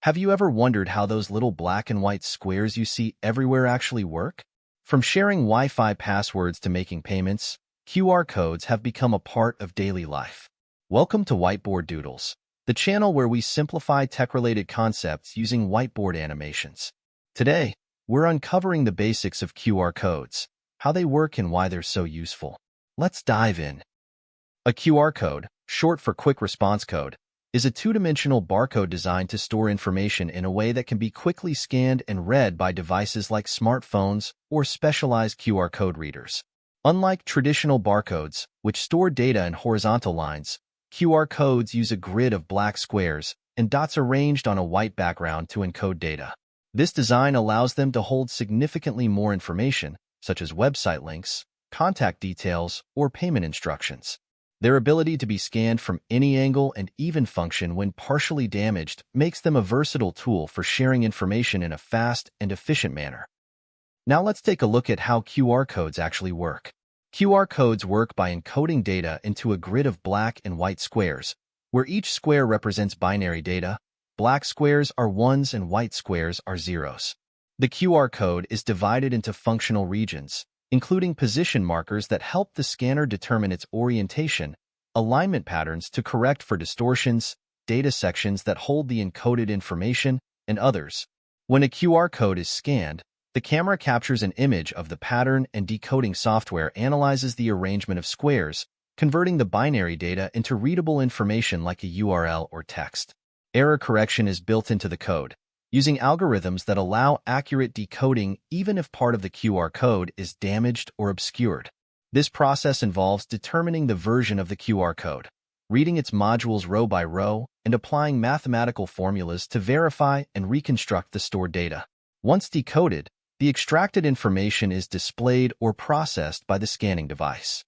Have you ever wondered how those little black and white squares you see everywhere actually work? From sharing Wi-Fi passwords to making payments, QR codes have become a part of daily life. Welcome to WhiteboardDoodles, the channel where we simplify tech-related concepts using whiteboard animations. Today, we're uncovering the basics of QR codes, how they work and why they're so useful. Let's dive in. A QR code, short for Quick Response Code, is a two-dimensional barcode designed to store information in a way that can be quickly scanned and read by devices like smartphones or specialized QR code readers. Unlike traditional barcodes, which store data in horizontal lines, QR codes use a grid of black squares and dots arranged on a white background to encode data. This design allows them to hold significantly more information, such as website links, contact details, or payment instructions. Their ability to be scanned from any angle and even function when partially damaged makes them a versatile tool for sharing information in a fast and efficient manner. Now let's take a look at how QR codes actually work. QR codes work by encoding data into a grid of black and white squares, where each square represents binary data. Black squares are ones and white squares are zeros. The QR code is divided into functional regions, including position markers that help the scanner determine its orientation, alignment patterns to correct for distortions, data sections that hold the encoded information, and others. When a QR code is scanned, the camera captures an image of the pattern and decoding software analyzes the arrangement of squares, converting the binary data into readable information like a URL or text. Error correction is built into the code, using algorithms that allow accurate decoding even if part of the QR code is damaged or obscured. This process involves determining the version of the QR code, reading its modules row by row, and applying mathematical formulas to verify and reconstruct the stored data. Once decoded, the extracted information is displayed or processed by the scanning device.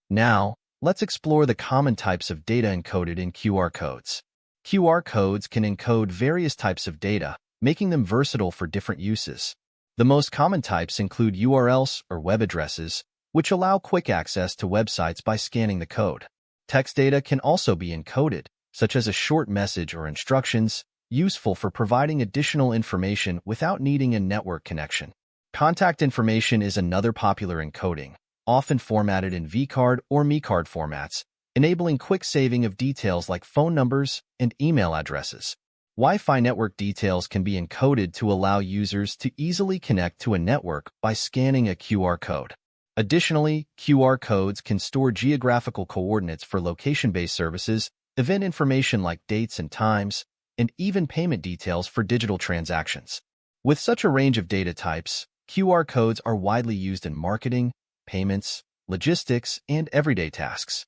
Now, let's explore the common types of data encoded in QR codes. QR codes can encode various types of data, making them versatile for different uses. The most common types include URLs or web addresses, which allow quick access to websites by scanning the code. Text data can also be encoded, such as a short message or instructions, useful for providing additional information without needing a network connection. Contact information is another popular encoding, often formatted in vCard or MeCard formats, enabling quick saving of details like phone numbers and email addresses. Wi-Fi network details can be encoded to allow users to easily connect to a network by scanning a QR code. Additionally, QR codes can store geographical coordinates for location-based services, event information like dates and times, and even payment details for digital transactions. With such a range of data types, QR codes are widely used in marketing, payments, logistics, and everyday tasks.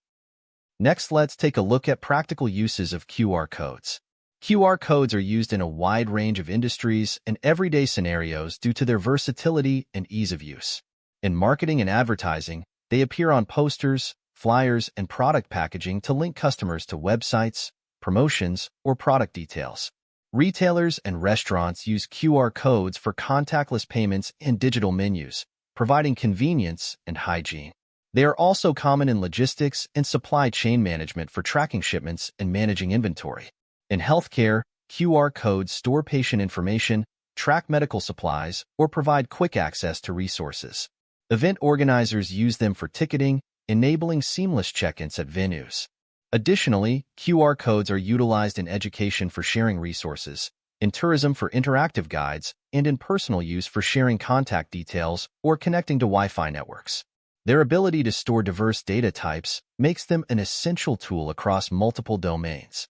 Next, let's take a look at practical uses of QR codes. QR codes are used in a wide range of industries and everyday scenarios due to their versatility and ease of use. In marketing and advertising, they appear on posters, flyers, and product packaging to link customers to websites, promotions, or product details. Retailers and restaurants use QR codes for contactless payments and digital menus, providing convenience and hygiene. They are also common in logistics and supply chain management for tracking shipments and managing inventory. In healthcare, QR codes store patient information, track medical supplies, or provide quick access to resources. Event organizers use them for ticketing, enabling seamless check-ins at venues. Additionally, QR codes are utilized in education for sharing resources, in tourism for interactive guides, and in personal use for sharing contact details or connecting to Wi-Fi networks. Their ability to store diverse data types makes them an essential tool across multiple domains.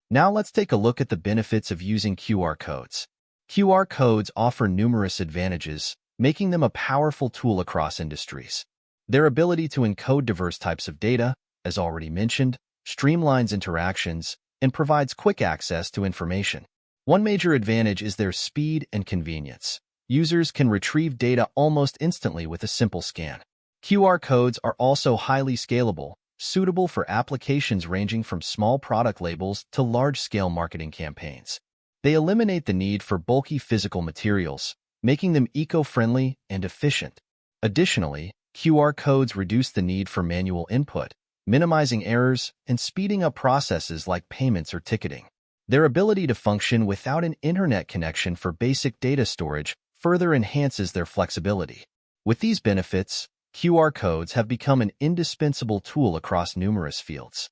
Now let's take a look at the benefits of using QR codes. QR codes offer numerous advantages, making them a powerful tool across industries. Their ability to encode diverse types of data, as already mentioned, streamlines interactions and provides quick access to information. One major advantage is their speed and convenience. Users can retrieve data almost instantly with a simple scan. QR codes are also highly scalable, suitable for applications ranging from small product labels to large-scale marketing campaigns. They eliminate the need for bulky physical materials, making them eco-friendly and efficient. Additionally, QR codes reduce the need for manual input, minimizing errors and speeding up processes like payments or ticketing. Their ability to function without an internet connection for basic data storage further enhances their flexibility. With these benefits, QR codes have become an indispensable tool across numerous fields.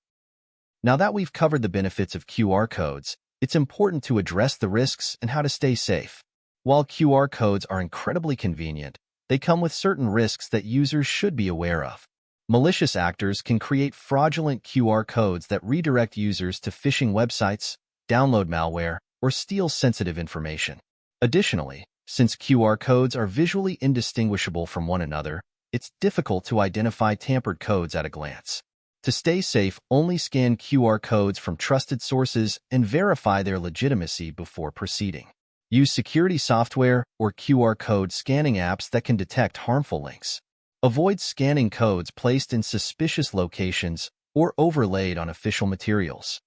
Now that we've covered the benefits of QR codes, it's important to address the risks and how to stay safe. While QR codes are incredibly convenient, they come with certain risks that users should be aware of. Malicious actors can create fraudulent QR codes that redirect users to phishing websites, download malware, or steal sensitive information. Additionally, since QR codes are visually indistinguishable from one another, it's difficult to identify tampered codes at a glance. To stay safe, only scan QR codes from trusted sources and verify their legitimacy before proceeding. Use security software or QR code scanning apps that can detect harmful links. Avoid scanning codes placed in suspicious locations or overlaid on official materials.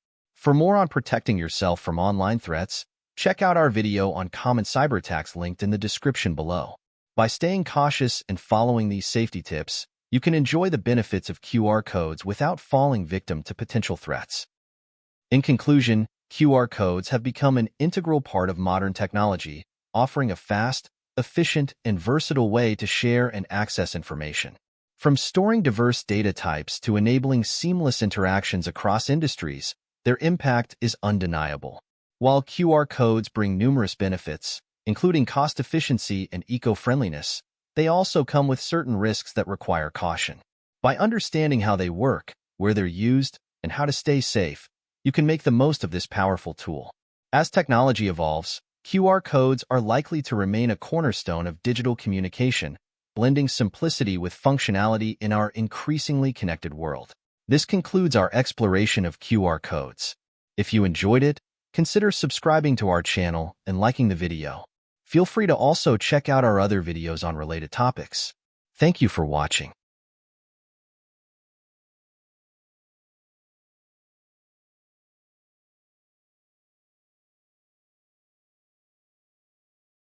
For more on protecting yourself from online threats, check out our video on common cyber attacks linked in the description below. By staying cautious and following these safety tips, you can enjoy the benefits of QR codes without falling victim to potential threats. In conclusion, QR codes have become an integral part of modern technology, offering a fast, efficient, and versatile way to share and access information. From storing diverse data types to enabling seamless interactions across industries, their impact is undeniable. While QR codes bring numerous benefits, including cost efficiency and eco-friendliness, they also come with certain risks that require caution. By understanding how they work, where they're used, and how to stay safe, you can make the most of this powerful tool. As technology evolves, QR codes are likely to remain a cornerstone of digital communication, blending simplicity with functionality in our increasingly connected world. This concludes our exploration of QR codes. If you enjoyed it, consider subscribing to our channel and liking the video. Feel free to also check out our other videos on related topics. Thank you for watching.